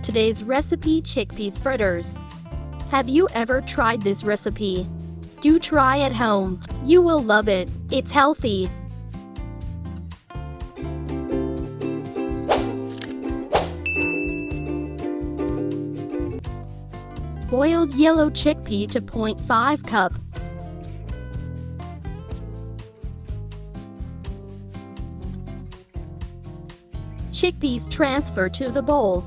Today's recipe: chickpeas fritters. Have you ever tried this recipe? Do try at home. You will love it. It's healthy. Boiled yellow chickpea to 0.5 cup. Chickpeas transfer to the bowl.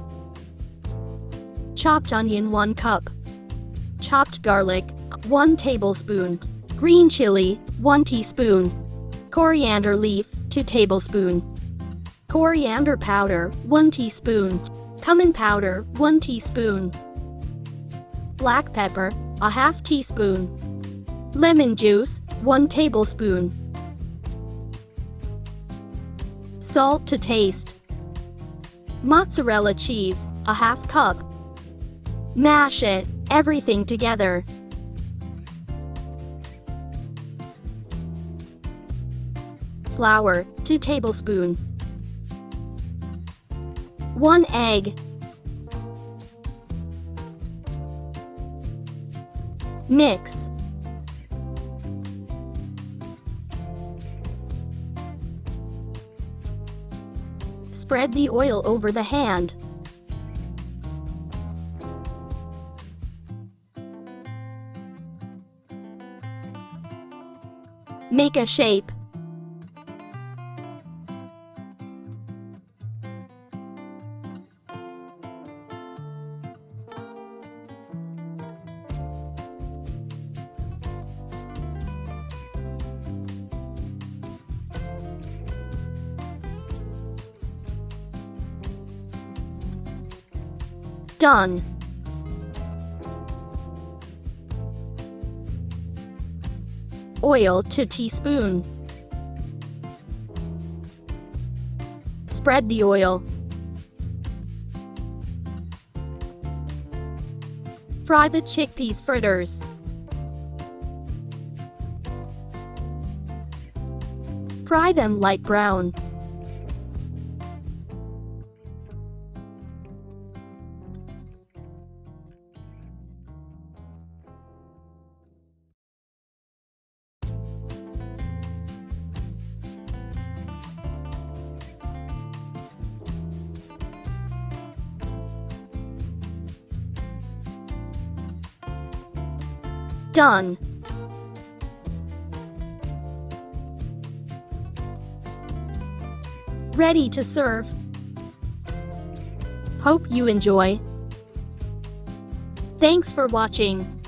Chopped onion 1 cup. Chopped garlic 1 tablespoon. Green chili 1 teaspoon. Coriander leaf 2 tablespoons. Coriander powder 1 teaspoon. Cumin powder 1 teaspoon. Black pepper ½ teaspoon. Lemon juice 1 tablespoon. Salt to taste. Mozzarella cheese ½ cup. Mash everything together. Flour 2 tablespoons. 1 egg. Mix. Spread the oil over the hand. Make a shape. Done. Oil 2 teaspoons. Spread the oil. Fry the chickpeas fritters. Fry them light brown. Done. Ready to serve. Hope you enjoy. Thanks for watching.